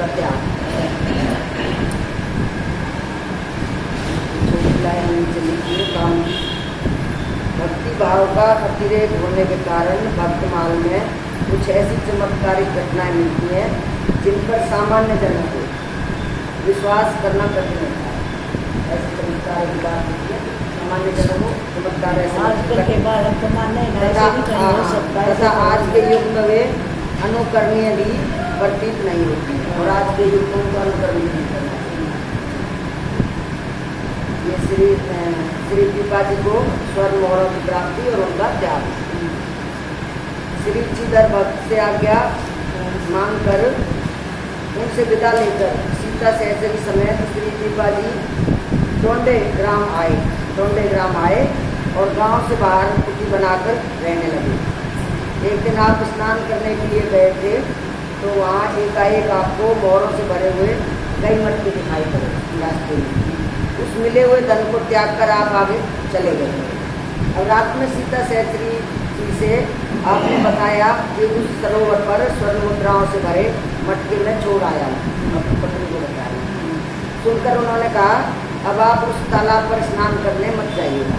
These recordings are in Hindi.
उनका त्याग। काम भक्ति भाव का अतिरेक होने के कारण भक्तमाल में कुछ ऐसी चमत्कारिक घटनाएं मिलती हैं जिन पर सामान्य जनों को विश्वास करना कठिन होता है। ऐसी चमत्कार की बात होती है, सामान्य जनों को चमत्कार तथा आज के युग में वे अनुकरणीय भी प्रतीत नहीं होती और आज के युग को अनुकरणीय नहीं करना। ये श्री कृपा जी को स्वर्ण मोहरों की प्राप्ति और उनका त्याग। श्री चिदर भक्त से आज्ञा मांगकर उनसे विदा लेकर सीता सहचरी समेत श्री कृपा जी टोंडे ग्राम आए और गांव से बाहर कुटी बनाकर रहने लगे। एक दिन आप स्नान करने के लिए गए थे तो वहाँ एकाएक आपको मोहरों से भरे हुए कई मटके दिखाई पड़े रास्ते में। उस मिले हुए धन को त्याग कर आप आगे चले गए। अब रात में सीता सहचरी जी से आपने बताया कि उस सरोवर पर स्वर्ण मुद्राओं से भरे मटके में छोड़ आया, अपनी पत्नी को बताया। सुनकर उन्होंने कहा अब आप उस तालाब पर स्नान करने मत जाइएगा।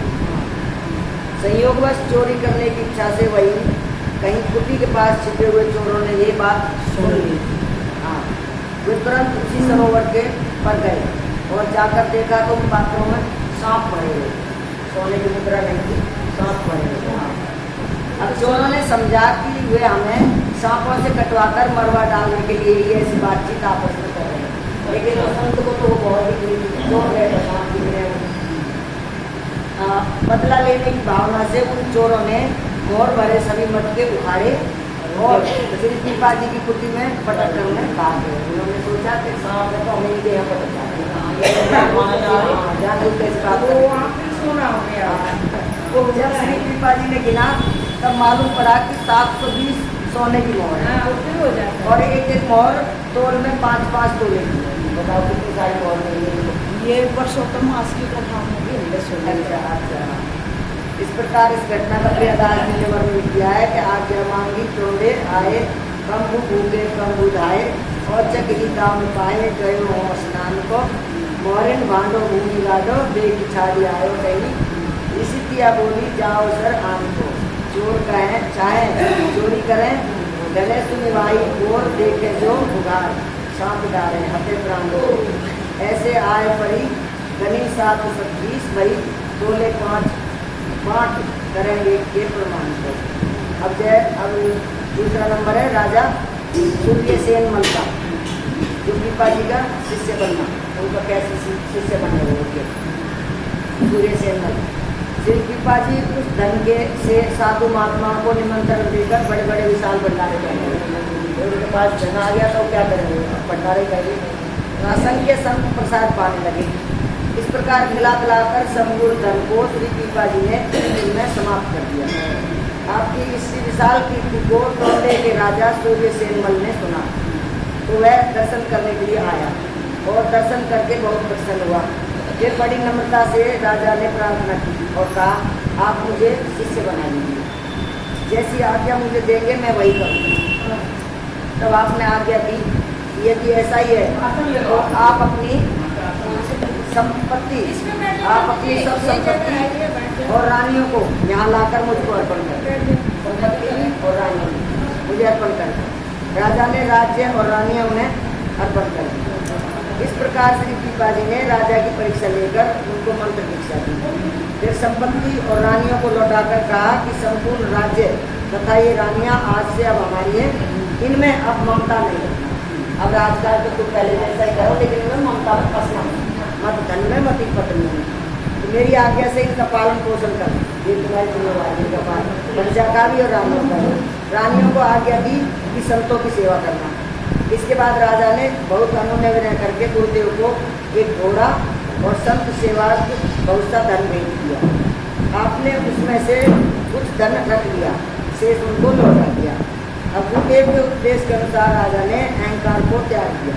संयोगवश चोरी करने की इच्छा से वही कहीं कुटी के पास छिपे हुए चोरों ने ये बात सुन ली। हाँ, वे तुरंत उसी सरोवर के पर गए और जाकर देखा तो उन पात्रों में सांप पड़े हुए, सोने की मुद्रा नहीं थी, सांप पड़े हुए। अब चोरों ने समझा कि वे हमें सांपों से कटवाकर मरवा डालने के लिए ये ऐसी बातचीत आपस में कर रहे हैं। लेकिन संत को तो बहुत ही चोर गए बदला लेने की भावना से उन चोरों ने मोर भरे सभी मटके उखाड़े और श्री कृपा जी की कुटी में पटक कर उन्हें काट दिया। उन्होंने सोचा कि सांप है तो हमें ही यहाँ पटक जाते हैं। जब श्री कृपा जी ने गिना तब मालूम पड़ा कि 720 सोने की मोहर है और एक एक मोहर तोल में 5-5 तोले की। बताओ कितनी सारी मोहर है। ये पुरुषोत्तम मास की कथा होगी। इस प्रकार इस घटना का प्रियदास जी ने वर्णन किया है कि आज्ञा मांगी टोंडे आए, कंबू भूगे कंबू धाए और चक्री दाम पाए गयो हो स्नान को मोरिन भांडो भूमि गाडो बेग छाड़ी आयो कहीं ऋषितिया बोली जाओ सर आम को। चोर कहें चाहे चोरी करें गले सुनिवाई और देखे जो बुगार सांप डाले हते प्राण को। ऐसे आए पड़ी गनी 720 भई तोले 5 करेंगे के प्रमाण को। अब दूसरा नंबर है राजा सूर्यसेन मल का, जो कृपा जी का शिष्य बनना, उनका कैसे शिष्य बने हुए सूर्यसेन मल। श्री कृपा जी उस धन के से साधु महात्माओं को निमंत्रण देकर बड़े बड़े विशाल भंडारे करेंगे। उनके पास धन आ गया तो क्या करेंगे, भंडारे करेंगे। असंख्य संत प्रसाद पाने लगे। इस प्रकार खिला पिलाकर संपूर्ण धन को श्री कृपा जी ने 3 दिन में समाप्त कर दिया। आपकी इस विशाल कीर्ति को टोंडे के राजा सूर्यसेन मल ने सुना तो वह दर्शन करने के लिए आया और दर्शन करके बहुत प्रसन्न हुआ। फिर बड़ी नम्रता से राजा ने प्रार्थना की और कहा आप मुझे शिष्य बना लीजिए, जैसी आज्ञा मुझे देंगे मैं वही करूँगा। तब आपने आज्ञा दी यदि ऐसा ही है तो आप अपनी संपत्ति, आप अपनी सब संपत्ति और रानियों को यहाँ लाकर मुझको अर्पण कर, संपत्ति और रानियों मुझे अर्पण कर। राजा ने राज्य और रानियाँ उन्हें अर्पण कर दी। इस प्रकार श्री कृपा जी ने राजा की परीक्षा लेकर उनको मंत्र दीक्षा दी। फिर संपत्ति और रानियों को लौटाकर कहा कि संपूर्ण राज्य तथा ये रानियाँ आज से अब हमारी है, इनमें अब ममता नहीं रखना। अब राजकाज तो तुम पहले जैसा ही करो, लेकिन इनमें ममता में फंसना मत, धन में मत ही पत्नी में। तो मेरी आज्ञा से इनका पालन पोषण कर, ये तुम्हारी जिम्मेवारी का पालन, प्रजा का भी और रानियों का भी। रानियों को आज्ञा दी कि संतों की सेवा करना। इसके बाद राजा ने बहुत अनून्य विनय करके गुरुदेव को एक घोड़ा और संत सेवा बहुत सा धन भेज दिया। आपने उसमें से कुछ धन रख लिया, शेष उनको लौटा दिया। अब गुरुदेव के उपदेश के अनुसार राजा ने अहंकार को त्याग दिया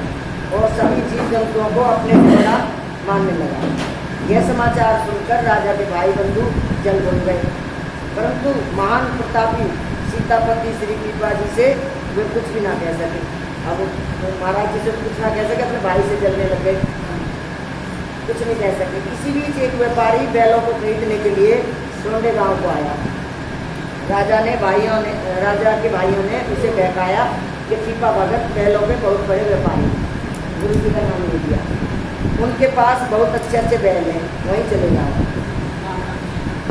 और सभी जीव जंतुओं को अपने द्वारा मानने लगा। यह समाचार सुनकर राजा के भाई बंधु जल भुन गए, परंतु महान प्रतापी सीतापति श्री कृपा जी से वे कुछ भी ना कह सके। अब वो महाराज जी से कुछ ना कह सके, अपने भाई से जलने लग गए, कुछ नहीं कह सके। इसी बीच एक व्यापारी बैलों को खरीदने के लिए टोंडे गांव को आया। राजा के भाइयों ने उसे बहकाया कि पीपा भगत बैलों के बहुत बड़े व्यापारी, गुरु जी का नाम ले दिया, उनके पास बहुत अच्छे अच्छे बैल हैं, वहीं चले जाओ।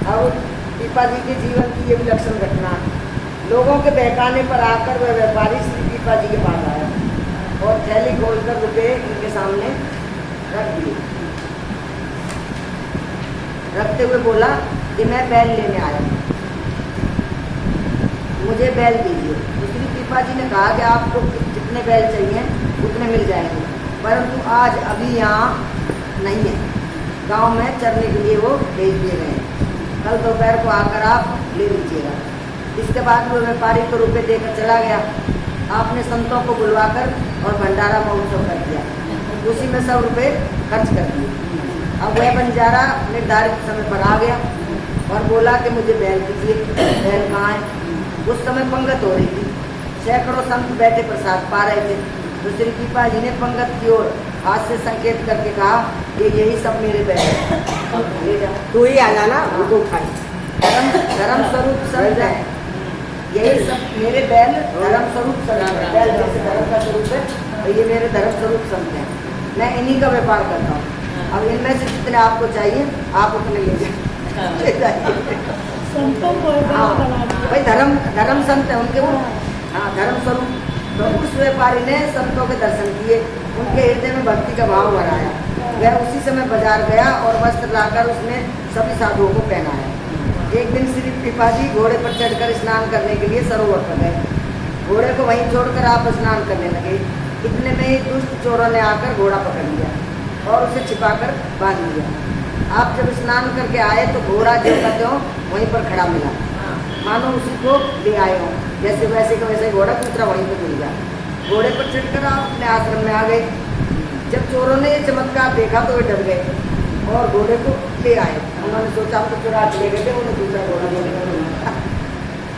अब पीपा जी के जीवन की ये विलक्षण घटना, लोगों के बहकाने पर आकर वह व्यापारी श्री पीपा जी के पास आया और थैली खोलकर रुपये इनके सामने रख दिए। रखते हुए बोला कि मैं बैल लेने आया हूँ, मुझे बैल दीजिए। श्री पीपा जी ने कहा कि आपको जितने बैल चाहिए उतने मिल जाएंगे, परंतु आज अभी यहाँ नहीं है, गांव में चरने के लिए वो भेज दिए गए हैं, कल दोपहर को आकर आप ले लीजिएगा। इसके बाद वो व्यापारी को रुपये देकर चला गया। आपने संतों को बुलवाकर और भंडारा महोत्सव कर दिया, उसी में सब रुपये खर्च कर दिए। अब वह बंजारा निर्धारित समय पर आ गया और बोला कि मुझे बैल दीजिए। बैल कहाँ है? उस समय पंगत हो रही थी, सैकड़ों संत बैठे प्रसाद पा रहे थे। तो श्री पीपा जी ने पंगत की ओर हाथ से संकेत करके कहा कि यही सब मेरे बैल हैं, ले जा, तू ही आ जाना, उनको उठाई। धर्म स्वरूप संत है, यही सब मेरे बैल धर्म स्वरूप संत है। बैल जैसे धर्म का स्वरूप है, तो ये मेरे धर्म स्वरूप संत हैं, मैं इन्हीं का व्यापार करता हूँ। अब इनमें से जितने आपको चाहिए आप उतने ले जाइए। संतों को हाँ बना दिया। भाई धर्म संत है उनके वो, हाँ धर्म स्वरूप। तो उस व्यापारी ने संतों के दर्शन किए, उनके हृदय में भक्ति का भाव भराया। वह उसी समय बाजार गया और वस्त्र लाकर उसने सभी साधुओं को पहनाया। एक दिन श्री पीपा जी घोड़े पर चढ़कर स्नान करने के लिए सरोवर पर गए। घोड़े को वहीं छोड़कर आप स्नान करने लगे। इतने में ही दुष्ट चोरों ने आकर घोड़ा पकड़ लिया और उसे छिपाकर बांध लिया। आप जब स्नान करके आए तो घोड़ा जो का त्यों वहीं पर खड़ा मिला, मानो उसी को ले आए हों। जैसे वैसे का वैसे घोड़ा दूसरा वहीं पर मिल गया। घोड़े पर चढ़कर आप अपने आश्रम में आ गए। जब चोरों ने ये चमत्कार देखा तो वे डर गए और घोड़े को ले आए। उन्होंने सोचा हम तो चुरा ले गए थे, उन्हें दूसरा घोड़ा देने।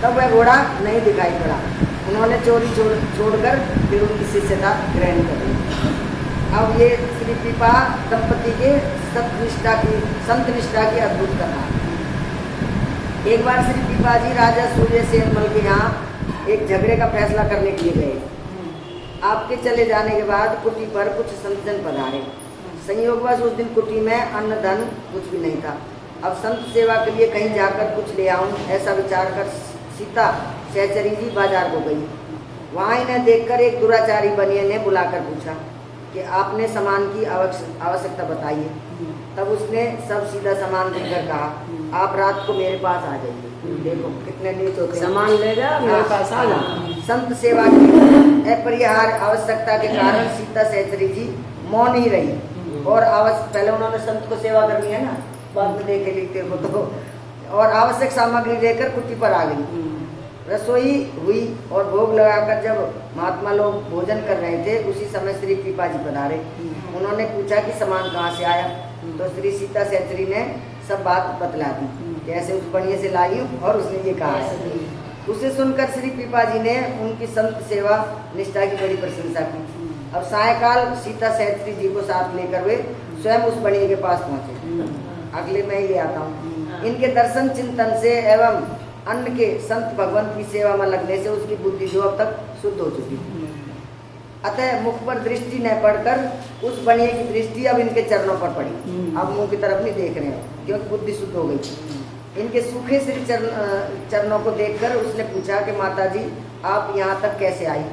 तब वह घोड़ा नहीं दिखाई पड़ा। उन्होंने चोरी छोड़कर फिर उनकी शिष्यता ग्रहण कर ली। अब ये श्री पीपा दंपति के संत निष्ठा की अद्भुत कथा। एक बार श्री पीपा जी राजा सूर्य सेनमल के यहाँ एक झगड़े का फैसला करने के लिए गए। आपके चले जाने के बाद कुटी पर कुछ संतजन पधारे। संयोगवश उस दिन कुटी में अन्न धन कुछ भी नहीं था। अब संत सेवा के लिए कहीं जाकर कुछ ले आऊं, ऐसा विचार कर सीता सहचरी जी बाजार को गई। वहाँ इन्हें देखकर एक दुराचारी बनिए ने बुलाकर पूछा कि आपने सामान की आवश्यकता बताइए। तब उसने सब सीधा सामान देकर कहा आप रात को मेरे पास आ जाइए। देखो कितने नीच होते हैं, सामान ले जा, मेरे पास आ जा। संत सेवा की अपरिहार्य आवश्यकता के कारण सीता सहचरी जी मौन ही रही और पहले उन्होंने संत को सेवा करनी है ना, बाद में देखे लिखते को तो, और आवश्यक सामग्री लेकर कुटी पर आ गई। रसोई हुई और भोग लगाकर जब महात्मा लोग भोजन कर रहे थे उसी समय श्री पीपा जी पधारे। उन्होंने पूछा कि सामान कहाँ से आया, तो श्री सीता सहचरी ने सब बात बतला दी कि ऐसे उस बढ़िया से लाई हूँ और उसने ये कहा है। उसे सुनकर श्री पीपा जी ने उनकी संत सेवा निष्ठा की बड़ी प्रशंसा की। अब सायकाल सीता सहचरी जी को साथ लेकर वे स्वयं उस बढ़िया के पास पहुँचे। अगले मैं ही ले आता हूँ। इनके दर्शन चिंतन से एवं अन्न के संत भगवंत की सेवा में लगने से उसकी बुद्धि जो अब तक शुद्ध हो चुकी, अतः मुख पर दृष्टि न पड़कर उस बनिए की दृष्टि अब इनके चरणों पर पड़ी। अब मुंह की तरफ नहीं देख रहे हैं क्योंकि बुद्धि शुद्ध हो गई। इनके सूखे श्री चरणों को देखकर उसने पूछा कि माता जी आप यहाँ तक कैसे आई।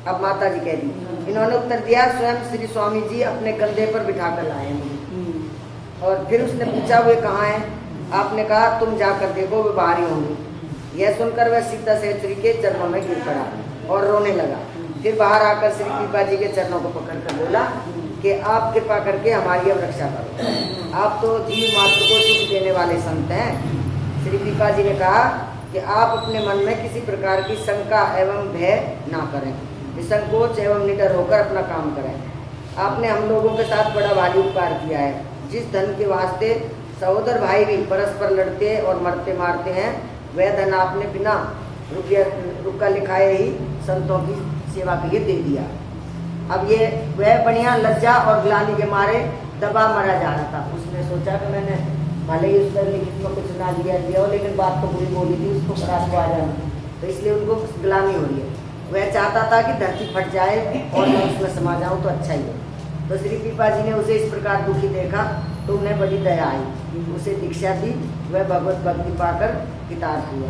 अब माता जी कह दी। इन्होंने उत्तर दिया स्वयं श्री स्वामी जी अपने कंधे पर बिठा कर लाए मुझे। और फिर उसने पूछा वे कहाँ हैं। आपने कहा तुम जाकर देखो वे बाहर ही होंगी। यह सुनकर वह सीता सहचरी के चरणों में गिर पड़ा और रोने लगा। फिर बाहर आकर श्री पीपा जी के चरणों को पकड़कर बोला कि आप कृपा करके हमारी अब रक्षा करो, आप तो जीव मात्र को सुख देने वाले संत हैं। श्री पीपा जी ने कहा कि आप अपने मन में किसी प्रकार की शंका एवं भय ना करें, निसंकोच एवं निडर होकर अपना काम करें। आपने हम लोगों के साथ बड़ा भारी उपकार किया है। जिस धन के वास्ते सहोदर भाई भी परस्पर लड़ते और मरते मारते हैं, वह धन आपने बिना रुका लिखाए ही संतों की सेवा के लिए दे दिया। अब ये वह बढ़िया लज्जा और ग्लानि के मारे दबा मरा जा रहा था। उसने सोचा कि मैंने भले ही उस पर लिखित में कुछ ना दिया हो, लेकिन बात तो बुरी बोली थी, उसको खराब को आ जाना, तो इसलिए उनको ग्लानि हो रही है। वह चाहता था कि धरती फट जाए और मैं उसमें समा जाऊँ तो अच्छा ही है। तो श्री पीपा जी ने उसे इस प्रकार दुखी देखा तो उन्हें बड़ी दया आई, उसे दीक्षा दी। वह भगवत भक्ति पाकर कृतार्थ हुआ।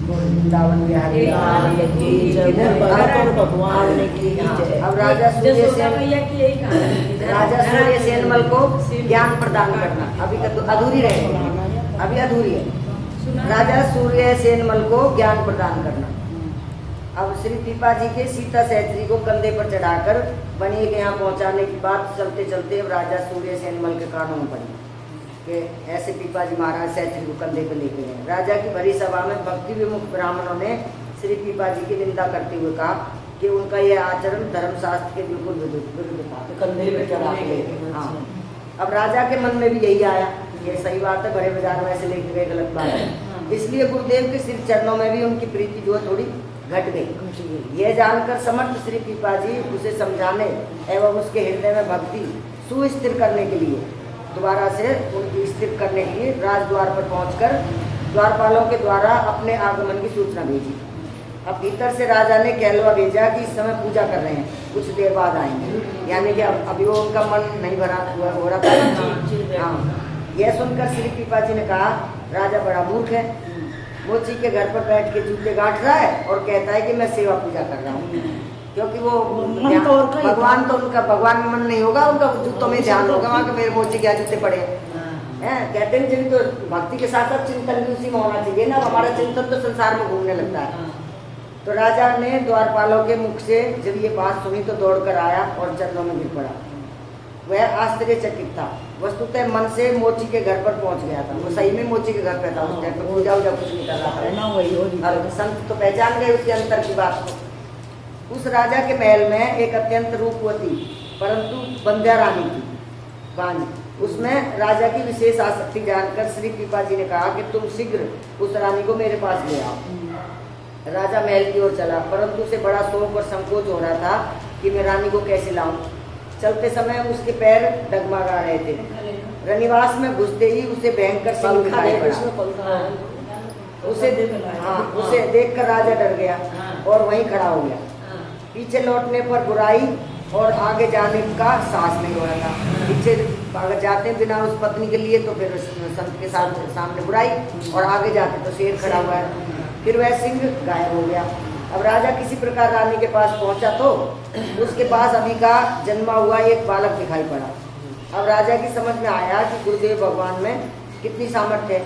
वृंदावन बिहारी भगवान की जय। अब राजा सूर्य सेन भैया की यही कहानी राजा सूर्य सेनमल को ज्ञान प्रदान करना अभी तो अधूरी रहेगी, अभी अधूरी है। राजा सूर्य सेनमल को ज्ञान प्रदान करना। अब श्री पीपा जी के सीता सहचरी को कंधे पर चढ़ाकर बनिए के यहाँ पहुँचाने की बात चलते चलते अब राजा सूर्य सेनमल के कानों में पड़ी कि ऐसे पीपा जी महाराज सहचरी को कंधे पर लेके गए। राजा की भरी सभा में भक्ति विमुख ब्राह्मणों ने श्री पीपा जी की निंदा करते हुए कहा कि उनका यह आचरण धर्मशास्त्र के बिल्कुल विरुद्ध था। कंधे पे चढ़ा के लेके। हाँ, अब राजा के मन में भी यही आया, ये सही बात है, बड़े बाजार में ऐसे लेके गए गलत बात है। इसलिए गुरुदेव के श्री चरणों में भी उनकी प्रीति जो है थोड़ी घट गई। यह जानकर समर्थ श्री पीपा जी उसे समझाने एवं उसके हृदय में भक्ति सुस्थिर करने के लिए दोबारा से उनकी स्थिर करने के लिए राजद्वार पर पहुंचकर द्वारपालों के द्वारा अपने आगमन की सूचना भेजी। अब भीतर से राजा ने कहलवा भेजा कि इस समय पूजा कर रहे हैं, कुछ देर बाद आएंगे। यानी कि अभी वो उनका मन नहीं भरा हो रहा था। हाँ, यह सुनकर श्री पीपा जी ने कहा, राजा बड़ा मूर्ख है, मोची के घर पर बैठ के जूते गांठ रहा है और कहता है कि मैं सेवा पूजा कर रहा हूँ। क्योंकि वो भगवान तो उनका भगवान में मन नहीं होगा, उनका जूतों में ध्यान होगा, वहाँ के मेरे मोची क्या जूते पड़े हैं। कहते हैं जिन तो भक्ति के साथ साथ चिंतन भी उसी में होना चाहिए ना। हमारा चिंतन तो संसार में घूमने लगता है। तो राजा ने द्वारपालों के मुख से जब ये बात सुनी तो दौड़कर आया और चरणों में गिर पड़ा। वह आश्चर्यचकित था। वस्तुतः मन से मोची के घर पर पहुंच गया था। वो सही में मोची के घर पे था। उस टाइम पर पूजा उजा कुछ नहीं कर रहा था। और संत तो पहचान गए उसके अंतर की बात को। उस राजा के महल में एक अत्यंत रूपवती परंतु बंध्या रानी थी, बांझ। उसमें राजा की विशेष आसक्ति जानकर श्री पीपा जी ने कहा कि तुम शीघ्र उस रानी को मेरे पास ले आओ। राजा महल की ओर चला, परंतु उसे बड़ा शौक और संकोच हो रहा था कि मैं रानी को कैसे लाऊं। चलते समय उसके पैर डगमगा रहे थे। रनिवास में घुसते ही उसे भयंकर सिंह दिखाई पड़ा। उसे देखकर राजा डर गया और वहीं खड़ा हो गया। पीछे लौटने पर बुराई और आगे जाने का साहस नहीं हो रहा था। पीछे अगर जाते बिना उस पत्नी के लिए तो फिर संत के साथ सामने बुराई, और आगे जाते तो शेर खड़ा हुआ है। फिर वह सिंह गायब हो गया। अब राजा किसी प्रकार रानी के पास पहुंचा तो उसके पास अभी का जन्मा हुआ एक बालक दिखाई पड़ा। अब राजा की समझ में आया कि गुरुदेव भगवान में कितनी सामर्थ्य है।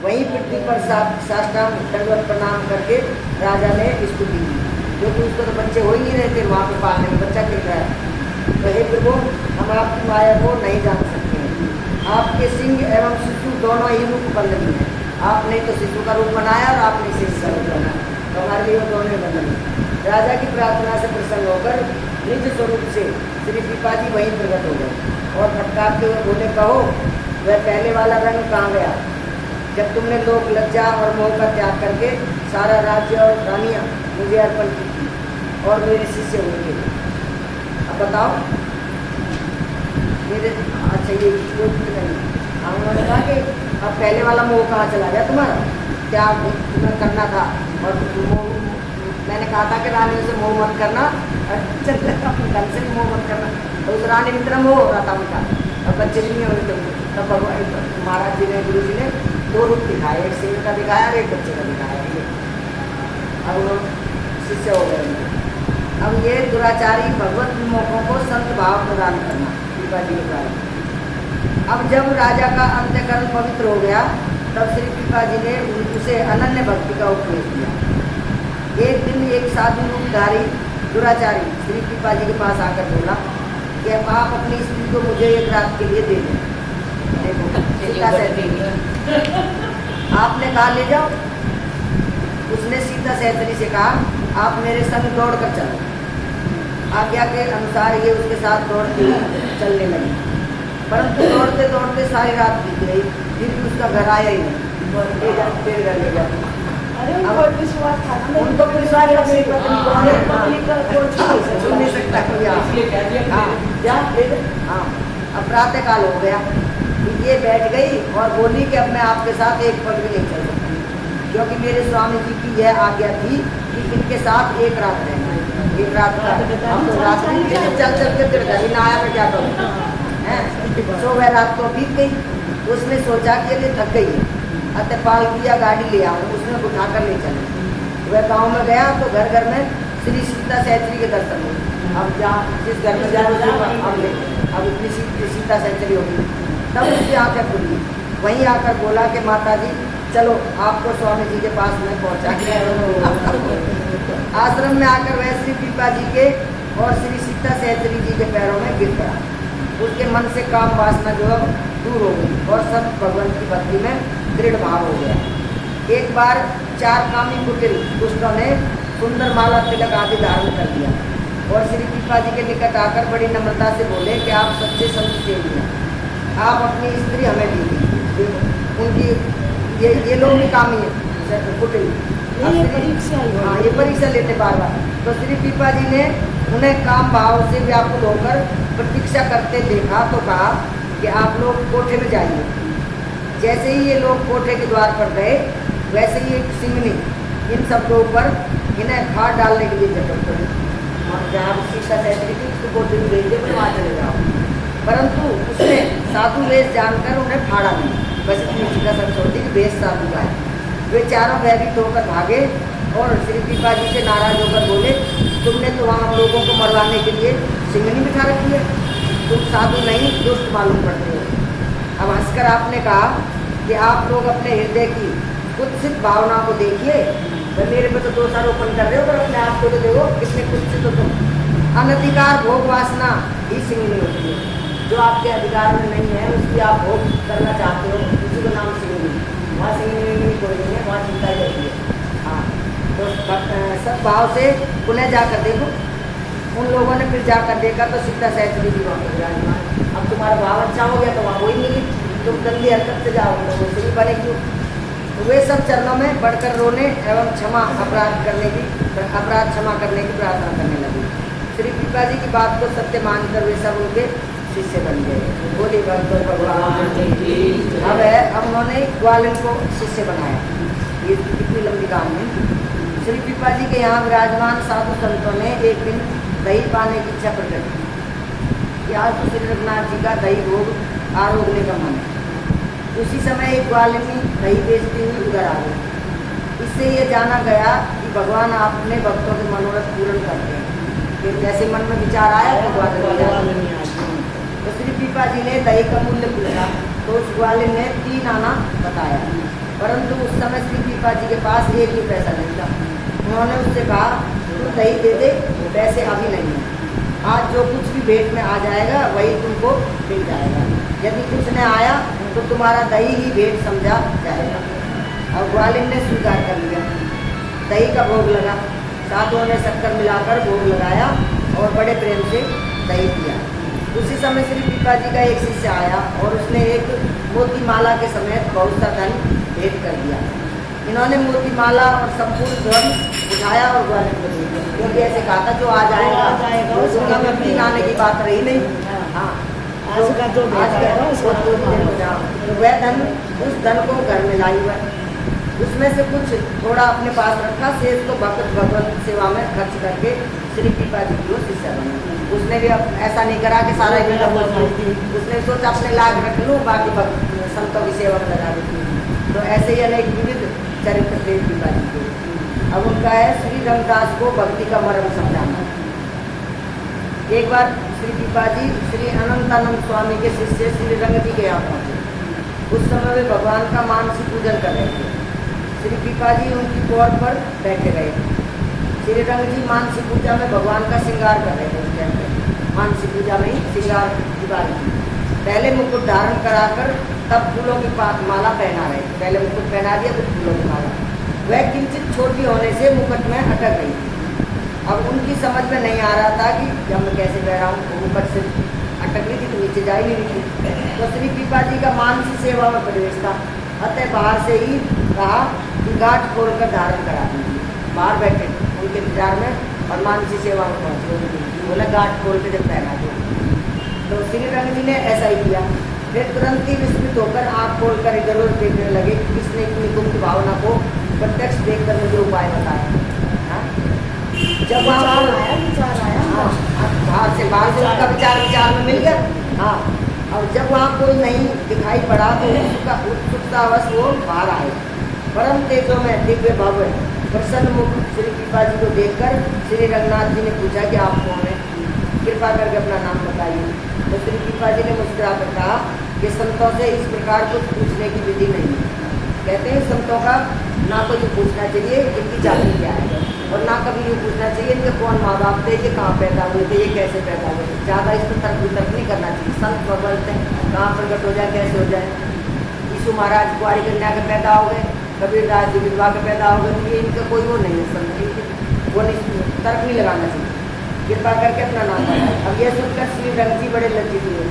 वहीं पृथ्वी पर साष्टांग दंडवत प्रणाम करके राजा ने स्तुति की, क्योंकि उसको तो बच्चे हो ही नहीं रहे थे वहाँ पे पालने में, बच्चा खेल रहा है। तो हे प्रभु, हम आपकी माया को नहीं जान सकते हैं। आपके सिंह एवं शिशु दोनों ही रूप बंदनी है। आपने तो शिशु का रूप बनाया और आपने शिशु का रूप बनाया, तो हमारे लिए वो दोनों बंदनी। राजा की प्रार्थना से प्रसन्न होकर निज स्वरूप से श्री पीपा जी वहीं प्रकट हो गए और फटकारते हुए बोले, कहो वह पहले वाला रंग कहाँ गया, जब तुमने लोक लज्जा और मोह का त्याग करके सारा राज्य और रानियाँ मुझे अर्पण की थी और मेरे शिष्य हुए। अब बताओ मेरे, अच्छा ये नहीं। उन्होंने कहा कि अब पहले वाला मोह कहाँ चला गया तुम्हारा, क्या तुम्हें करना था। और मैंने कहा था कि रानियों से मोह मत करना, ढंग से मोह मत करना। तो उस रानी की तरह मोह हो रहा था उनका, और बच्चे भी नहीं हो रहे थे। तब भगवान महाराज जी ने, गुरु जी ने दो रूप दिखाए, एक सिंह का दिखाया और एक बच्चे का दिखाया। अब वो शिष्य हो गए। अब ये दुराचारी भगवत विमोखों को संत भाव प्रदान करना, पीपा जी ने कहा। अब जब राजा का अंतःकरण पवित्र हो गया तब श्री पीपा जी ने उसे अनन्य भक्ति का उपदेश दिया। एक दिन एक साधु रूपधारी दुराचारी श्री पीपा जी के पास आकर बोला कि आप अपनी स्त्री को मुझे एक रात के लिए दे दें। देखो सीता सहचरी, आपने कहा ले जाओ। उसने सीता सहचरी से कहा आप मेरे संग दौड़ कर चलो। आज्ञा के अनुसार ये उसके साथ दौड़ती चलने लगी, परंतु दौड़ते दौड़ते सारी रात बीत गई, फिर भी उसका घर आया ही नहीं। ले जा, फिर घर ले जा। अरे उनको विश्वास था उनको पुलिस वाले अपनी पत्नी को पब्लिक को सुन नहीं सकता कोई। इसलिए कह दिया हाँ क्या हाँ। अब प्रातः काल हो गया, ये बैठ गई और बोली कि अब मैं आपके साथ एक पल भी नहीं चल सकती, क्योंकि मेरे स्वामी जी की यह आज्ञा थी कि इनके साथ एक रात रहना। एक रात का हम तो रात में चल चल के फिर घर ना आया मैं क्या करूँ हैं। तो वह रात को बीत गई, उसने सोचा कि ये थक गई है, अतः पालकिया गाड़ी ले आऊँ, उसने उठा कर ले चले। वह गांव में गया तो घर घर में श्री सीता सहचरी के दर्शन हुए। अब जहाँ जिस घर में जाए अब इतनी सीता सहचरी होगी, तब उसकी आंखें खुली। वहीं आकर बोला कि माता जी चलो आपको स्वामी जी के पास में पहुँचा के। आश्रम में आकर वह श्री पीपा जी के और श्री सीता सहचरी जी के पैरों में गिर पड़ा। उसके मन से काम वासना जो अब दूर हो गई और सब भगवान की भक्ति में दृढ़ भाव हो गया। एक बार 4 कामी कुटिल दुष्टों ने सुंदर माला तिलक आदि धारण कर दिया और श्री पीपा जी के निकट आकर बड़ी नम्रता से बोले कि आप सच्चे संत सेवी हैं, आप अपनी स्त्री हमें दीजिए। उनकी ये लोग भी कामी है कुटिल, ये परीक्षा हाँ ये परीक्षा लेते बार बार। तो श्री पीपा जी ने उन्हें काम भाव से व्याकुल होकर प्रतीक्षा करते देखा तो कहा कि आप लोग कोठे में जाइए। जैसे ही ये लोग कोठे के द्वार पर गए, वैसे ही एक सिंगनी इन शब्दों पर इन्हें खाद डालने के लिए जरूरत पड़ी। जहाँ शिक्षा सहचरी थी उसको कोठे में भेज दे वहाँ चले जाओ, परंतु उसने साधु वेश जानकर उन्हें फाड़ा नहीं। बस इतनी सीधा सब छोड़ दी कि वेश साधु का है। वे चारों भयभीत होकर भागे और श्री पीपा जी से नाराज होकर बोले, तुमने तो वहाँ हम लोगों को मरवाने के लिए सिंगनी बिठा रखी है, तुम साधु नहीं दुष्ट मालूम पड़ते हो। अब हंसकर आपने कहा कि आप लोग अपने हृदय की कुत्सित भावना को देखिए, तो मेरे पे तो दोषारोपण कर रहे हो, पर अपने आप को तो देखो कितने कुत्सित हो तुम। अनधिकार भोग वासना ही सिंगनी होती है, जो आपके अधिकार में नहीं है उसकी आप भोग करना चाहते हो, उसी को नाम सिंगनी। वहाँ सिंगनी कोई नहीं है, वहाँ चिंता ही रहती है। हाँ तो सद्भाव से पुनः जाकर देखो। उन लोगों ने फिर जाकर देखा तो सीता सहचरी जी वहाँ पर विराजमान। अब तुम्हारा भाव अच्छा हो गया तो वहाँ वही मिली, तुम गंदी हरकत से जाओ लोगों से भी बनेगी। तो वे सब चरणों में बढ़कर रोने एवं अपराध क्षमा करने की प्रार्थना करने लगी। श्री पीपा जी की बात को सत्य मानकर वे सब उनके शिष्य बन गए। बोली भगवत भगवान। अब उन्होंने ग्वालिन को शिष्य बनाया। ये कितनी लंबी कहानी है। श्री पीपा जी के यहाँ विराजमान साधु संतों ने एक दिन दही पाने की इच्छा प्रकट की कि आज तो श्री रघुनाथ जी का दही भोग आरोगने का मन है। उसी समय एक ग्वालिनी दही बेचती हुई उधर आ गई। इससे ये जाना गया कि भगवान अपने भक्तों के मनोरथ पूर्ण करते हैं। फिर जैसे मन में विचार आया तो श्री पीपा जी ने दही का मूल्य पूछा तो उस ग्वालिन ने 3 आना बताया, परंतु उस समय श्री पीपा जी के पास एक भी पैसा नहीं था। उन्होंने उससे कहा तू दही दे दे, पैसे अभी नहीं है, आज जो कुछ भी भेंट में आ जाएगा वही तुमको मिल जाएगा, यदि कुछ न आया तो तुम्हारा दही ही भेंट समझा जाएगा। और ग्वालिन ने स्वीकार कर लिया। दही का भोग लगा, साधुओं ने शक्कर मिलाकर भोग लगाया और बड़े प्रेम से दही दिया। उसी समय श्री पीपा जी का एक शिष्य आया और उसने एक मोती माला के समेत बहुत सा धन भेंट कर दिया। इन्होंने मोती माला और संपूर्ण धन उठाया और ग्वालिन को दे दिया, क्योंकि ऐसे कहा था जो आ जाएगा उस दुनिया में अपनी आने की बात रही नहीं। हाँ आज का जो वह धन उस धन को घर में लाई हुआ, उसमें से कुछ थोड़ा अपने पास रखा, शेष तो भगवत सेवा में खर्च करके श्री पीपा जी की शिष्य बना। उसने भी अब ऐसा नहीं करा कि सारा इकट्ठा बोल दी, उसने सोचा अपने लाभ रख लूँ, बाकी संतों की सेवा में लगा देती। तो ऐसे ही अनेक विविध चरित्र श्री पीपा जी के। अब उनका है श्री रंगदास को भक्ति का मर्म समझाना। एक बार श्री पीपा जी श्री अनंतानंद स्वामी के शिष्य श्री रंग जी के यहाँ पहुँचे। उस समय वे भगवान का मानसिक पूजन कर रहे थे। श्री पीपा जी उनकी कोर पर बैठे गए। श्री रंग जी मानसिक पूजा में भगवान का श्रृंगार कर रहे थे। उस टाइम पे मानसिक पूजा में ही श्रृंगार की बारी थी। पहले मुकुट धारण कराकर तब फूलों की माला पहना रहे थे। पहले मुकुट पहना दिया तो फूलों की माला। वह किंचित छोटी होने से मुकुट में अटक गई थी। अब उनकी समझ में नहीं आ रहा था कि जब मैं कैसे बह रहा हूँ, मुकुट से अटक रही थी तो नीचे जा ही नहीं रही थी। तो श्री पीपा जी का मानसिक सेवा में प्रवेश था, अतः बाहर से ही कहा कि गांठ खोलकर धारण करा दीजिए। बाहर बैठे उनके इंतजार में और मानसी सेवा में पहुँचे। बोला गांठ खोल के जब पहना दो, तो श्री रंग जी ने ऐसा ही किया। फिर तुरंत ही विस्मित होकर आँख खोल कर इधर उधर देखने लगे कि किसने इतनी गुप्त भावना को प्रत्यक्ष देखकर मुझे उपाय बताया। हाँ? जब विचार आया हाँ, बाहर से उनका विचार में मिल गया। हाँ, और जब वहाँ कोई नहीं दिखाई पड़ा तो उसका उत्सुकतावश वो बाहर आए। परम तेजों में दिव्य भव्य प्रसन्न मुख श्री कृपा जी को देखकर श्री रंगनाथ जी ने पूछा कि आप कौन हैं, कृपा करके अपना नाम बताइए। तो श्री कृपा जी ने मुस्कुरा कर कहा कि संतों से इस प्रकार कुछ पूछने की विधि नहीं है। कहते हैं संतों का ना तो ये पूछना चाहिए इनकी जाति क्या है, और ना कभी ये पूछना चाहिए इनके कौन माँ बाप थे, ये कहाँ पैदा हुए थे, ये कैसे पैदा हुए थे। ज़्यादा इसको तर्क वितर्क नहीं करना चाहिए। संत बोलते हैं कहाँ प्रकट हो जाए, कैसे हो जाए। यीशु महाराज कुआरी कन्या के पैदा हो गए, कबीरदास जी विधवा के पैदा हो गए, ये इनका कोई वो नहीं है संत, वो नहीं, तर्क नहीं लगाना चाहिए। कृपा करके अपना नाम बताए। अब यह सुनकर श्री रंग जी बड़े लज्जित हुए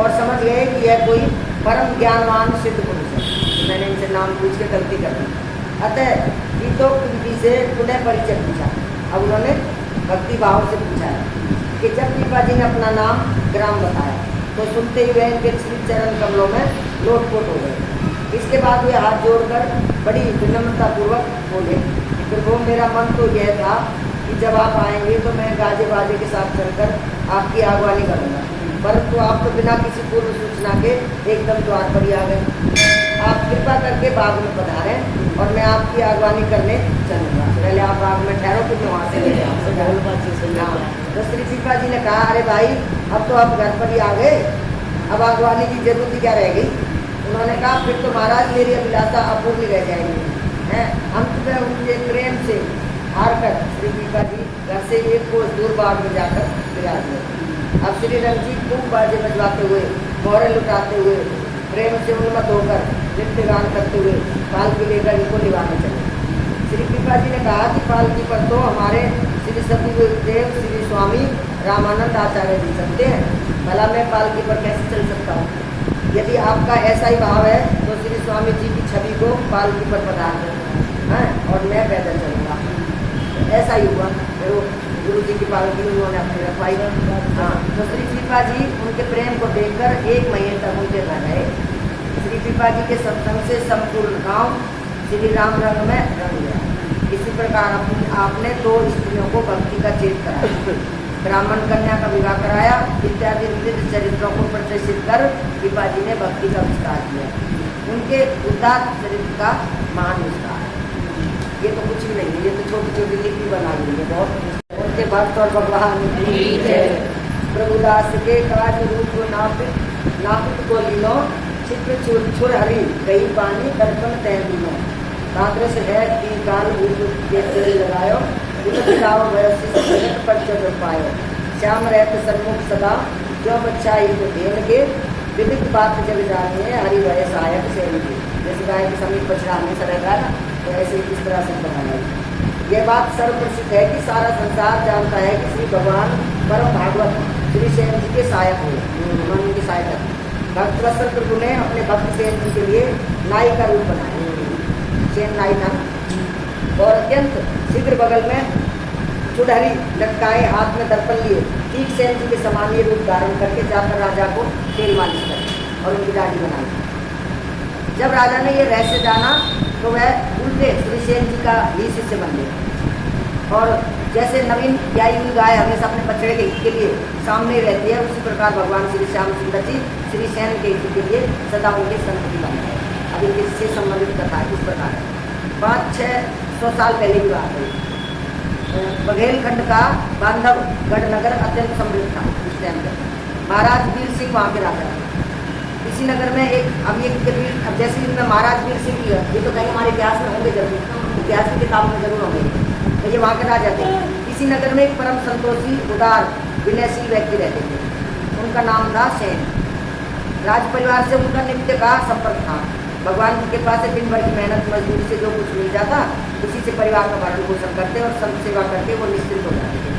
और समझ गए कि यह कोई परम ज्ञानवान सिद्ध पुरुष है। मैंने इनसे नाम पूछ के गलती कर दी। अतः गीतोक्त विधि से पुनः परिचय पूछा। अब उन्होंने भक्ति भाव से पूछा है कि जब कृपा जी ने अपना नाम ग्राम बताया तो सुनते ही वे इनके श्री चरण कमलों में लोटपोट हो गए। इसके बाद वे हाथ जोड़कर बड़ी विनम्रतापूर्वक बोले, प्रभु मेरा मन तो यह था कि जब आप आएंगे तो मैं गाजे बाजे के साथ चलकर आपकी आगवानी करूँगा, परंतु आप तो बिना किसी पूर्व सूचना के एकदम द्वार पर ही आ गए। आप कृपा करके बाग में पधारें और मैं आपकी आगवानी करने चलूँगा। पहले आप बाग में ठहरो फिर वहाँ से ले जाओ। तो श्री कृपा जी ने कहा अरे भाई अब तो आप घर पर ही आ गए, अब आगवानी की जरूरत क्या रह गई। उन्होंने कहा फिर तो महाराज मेरी अभिलाषा अपूर्ण रह जाएगी है। अंत में उनके प्रेम से हार कर श्री कृपा जी घर से एक कोस दूर बाग में जाकर विराज हुए। अब श्री रंग जी खूब बाजे बजवाते हुए, मोहरे लुटाते हुए, प्रेम से उन्मत्त होकर नृत्य गान करते हुए पालकी लेकर इनको निभाने चले। श्री कृपा जी ने कहा कि पालकी पर तो हमारे श्री सतगुरुदेव श्री स्वामी रामानंद आचार्य जी चलते हैं, भला मैं पालकी पर कैसे चल सकता हूँ। यदि आपका ऐसा ही भाव है तो श्री स्वामी जी की छवि को पालकी पर पधार दें और मैं पैदल चलूँगा। ऐसा ही हुआ। फिर गुरु जी की पालकी उन्होंने अपनी रखवाई। हाँ, तो श्री कृपा जी उनके प्रेम को देखकर 1 महीने तक उनके घर रहे। श्री कृपा जी के सत्संग से संपूर्ण गांव श्री राम रंग में रंग गया। इसी प्रकार आपने 2 स्त्रियों को भक्ति का चेत कराया, ब्राह्मण कन्या का विवाह कराया इत्यादि विविध चरित्रों को प्रदर्शित कर कृपा जी ने भक्ति का विस्तार किया। उनके उदात्त चरित्र का महान विस्तार। ये तो कुछ भी नहीं है, ये तो छोटी छोटी लिपि बना ली है बहुत। उनके भक्त और भगवान प्रभुदास के काज रूप नापित को लीनो चित्र छुर हरि कई पानी दर्पण तय दिनो कांग्रेस है तीन काल के लगायो पर पायो श्याम रहते सन्मुख सदा जो बच्चा इनको देन के विविध बात जग जानी है हरि भय सहायक से। जैसे गाय के समीप बछड़ा हमेशा रहता है तो ऐसे ही इस तरह से बनाया। यह बात सर्वप्रसिद्ध है कि सारा संसार जानता है कि श्री भगवान परम भागवत श्री सेन जी के सहायक हुए, उन्होंने उनकी सहायता। भक्त वत्सल प्रभु ने अपने भक्त सेन जी के लिए नाई का रूप बनाया। सेन नाई था और अत्यंत शीघ्र बगल में चुड़हरी लटकाए, हाथ में दर्पण लिए ठीक सेन जी के समान ये रूप धारण करके जाकर राजा को तेल मालिश कर और उनकी दाढ़ी बनाई। जब राजा ने ये रहस्य जाना तो वह उल्टे श्री सेन जी का ही शिष्य बन गए। और जैसे नवीन ब्याई हुई गाय हमेशा अपने बछड़े के हित के लिए सामने रहती है, उसी प्रकार भगवान श्री श्याम सुंदर जी श्री सेन के हित के लिए सदा उनके संगति बन गए। अब इससे संबंधित कथा इस प्रकार है। 500-600 साल पहले की बात है। बघेलखंड का बांधवगढ़ नगर अत्यंत समृद्ध था उस टाइम पर। महाराज वीर सिंह वहाँ के राजा थे। इसी नगर में अब जैसे इनमें महाराज वीर सिंह की ये तो कहीं हमारे इतिहास में होंगे जरूर, इतिहास की किताब में जरूर होंगे, तो ये वहाँ के राजा थे। इसी नगर में एक परम संतोषी उदार विनयशील व्यक्ति रहते थे, उनका नाम था सेन। राज परिवार से उनका नित्य का संपर्क था। भगवान की कृपा से दिन भर की मेहनत मजदूरी से जो कुछ मिल जाता उसी से परिवार का भरण पोषण करते और संत सेवा करके वो निश्चिंत हो जाते थे।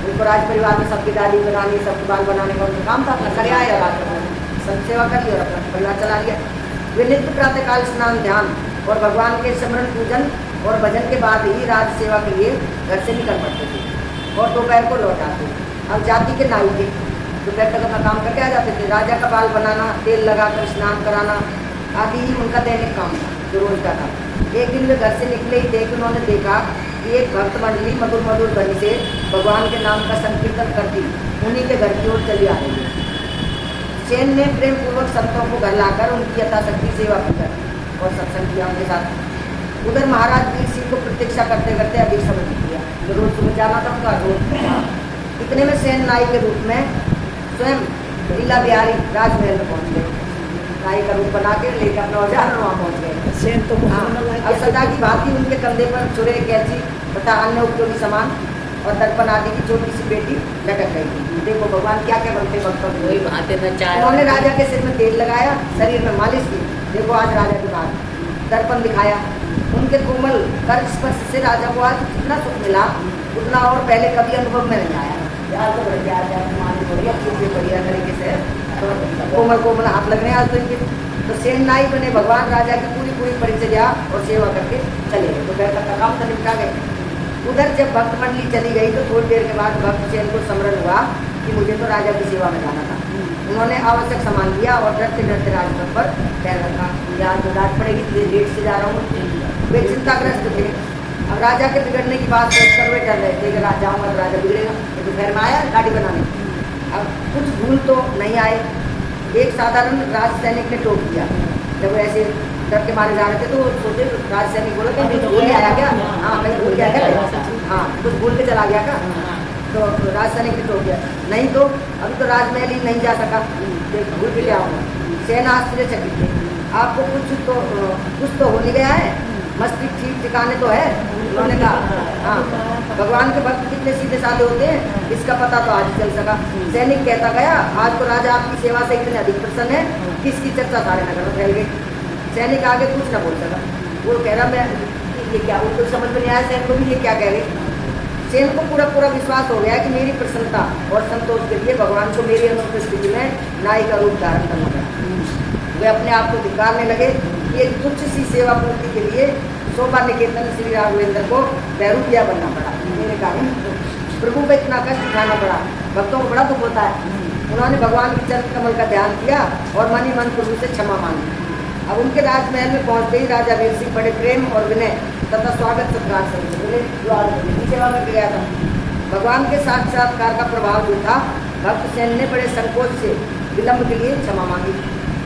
उनको राज परिवार में सबकी दादी बनानी, सबकी बाल बनाने का उनका काम था। अपना कर आया राज संत सेवा कर लिया और अपना परिवार चला लिया। वे नित्य प्रातःकाल स्नान ध्यान और भगवान के स्मरण पूजन और भजन के बाद ही राज सेवा के लिए घर से निकल पड़ते थे और दोपहर को लौट आते। अब जाति के नाई थे, दोपहर तक अपना काम करके आ जाते थे। राजा का बाल बनाना, तेल लगाकर स्नान कराना आदि ही उनका दैनिक काम था, जो रोज का था। एक दिन वे घर से निकले ही थे कि उन्होंने देखा कि एक भक्त मंडली मधुर मधुर ध्वनि से भगवान के नाम का संकीर्तन करती उन्हीं के घर की ओर चली आ रही है। सेन ने प्रेम पूर्वक संतों को घर लाकर उनकी यथाशक्ति सेवा की और सत्संग किया उनके साथ। उधर महाराज वीर सिंह को प्रतीक्षा करते करते अधिक समय बीत गया, जो रोज सुबह जाना था उनका रोज। इतने में सेन नाई के रूप में स्वयं लीला बिहारी राजमहल में पहुंच गए। नाई का रूप बना के लेकर अपना औजार वहाँ पहुँच गए। सेन तो अब सदा की भांति उनके कंधे पर छुरे, कैंची तथा अन्य उपयोगी सामान और दर्पण आदि की छोटी सी पेटी लटक रही थी। देखो भगवान क्या क्या बनते भक्तों को। वही भाते में चाय। उन्होंने राजा के सिर में तेल लगाया, शरीर में मालिश की। देखो आज राजा के बाद दर्पण दिखाया। उनके कोमल कर स्पर्श से राजा को आज इतना सुख मिला, उतना और पहले कभी अनुभव में नहीं आया। यार तो बढ़िया मालिश हो रही है, अच्छी बढ़िया तरीके से तो कोमल कोमल हाथ लग रहे हैं आज तो इनके। तो सेन नाई बने भगवान राजा की पूरी पूरी परिचर्या और सेवा करके चले गए। तो घर का काम तो निपटा गए। उधर जब भक्त मंडली चली गई तो थोड़ी देर के बाद भक्त सेन को स्मरण हुआ कि मुझे तो राजा की सेवा में जाना था। उन्होंने आवश्यक सामान लिया और डरते डरते राजपथ पर पैर रखा। यार तो डांट पड़ेगी, लेट से जा रहा हूँ। वे चिंताग्रस्त थे। अब राजा के बिगड़ने की बात सोचकर वे डर रहे थे कि जाऊँगा तो राजा बिगड़ेगा। ये तो घर में आया गाड़ी बनाने, अब कुछ भूल तो नहीं आए। एक साधारण राज सैनिक ने टोक दिया। जब ऐसे डर के मारे जा रहे थे तो सोचे राज सैनिक बोला कि कुछ भूल आया क्या? हाँ मैं भूल गया क्या? हाँ कुछ भूल के चला गया क्या? तो राज सैनिक ने टोक दिया, नहीं तो अभी तो राजमहल ही नहीं जा सका, भूल के क्या आऊँगा। सेना आश्चर्यचकित थे। आपको कुछ तो हो नहीं गया है, मस्तिष्क ठीक ठिकाने तो है। उन्होंने कहा हाँ भगवान के भक्त कितने सीधे साधे होते हैं, इसका पता तो आज चल सका। सैनिक कहता गया, आज तो राजा आपकी सेवा से इतने अधिक प्रसन्न है, किसकी चर्चा सारे नगर में फैल गई। सैनिक आगे कुछ न बोल सका। वो कह रहा मैं ये क्या, उनको समझ में नहीं आया सैन को भी ये क्या कह रही। सेन को पूरा पूरा विश्वास हो गया कि मेरी प्रसन्नता और संतोष के लिए भगवान को मेरी अनुपस्थिति में नाई का रूप धारण करना पड़ा। वे अपने आप को धिक्कारने लगे कि एक तुच्छ सी सेवा पूर्ति के लिए शोभा निकेतन श्री राघवेंद्र को बहरूपिया बनना पड़ा। मेरे कारण प्रभु को इतना कष्ट उठाना पड़ा, भक्तों को बड़ा दुख होता है। उन्होंने भगवान के चरण कमल का ध्यान किया और मन ही मन प्रभु से क्षमा मांगी। अब उनके राजमहल में पहुंचते ही राजा वीर सिंह बड़े प्रेम और विनय तथा स्वागत सत्कार से सेवा में गया था। भगवान के साक्षात्कार का प्रभाव जो था, भक्त सेन ने बड़े संकोच से विलंब के लिए क्षमा मांगी।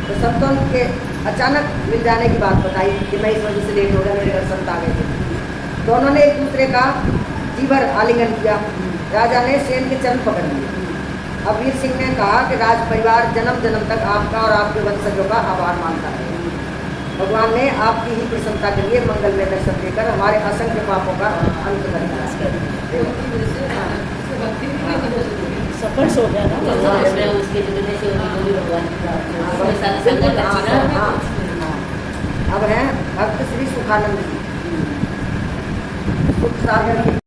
तो संतों के अचानक मिल जाने की बात बताई कि मैं इस वजह से लेट हो गया, मेरे घर संत आ गए थे। दोनों ने एक दूसरे का जी भर आलिंगन किया। राजा ने सेन के चरण पकड़ लिए। अब वीर सिंह ने कहा कि राज परिवार जन्म जन्म तक आपका और आपके वंशजों का आभार मानता है। भगवान ने आपकी ही प्रसन्नता के लिए मंगल में दर्शन देकर हमारे असंख्य पापों का अंत कर दिया। सफल हो गया ना उसके जुड़ने से भगवान अब हैं भक्त श्री सुखानंद जी, सुख सागर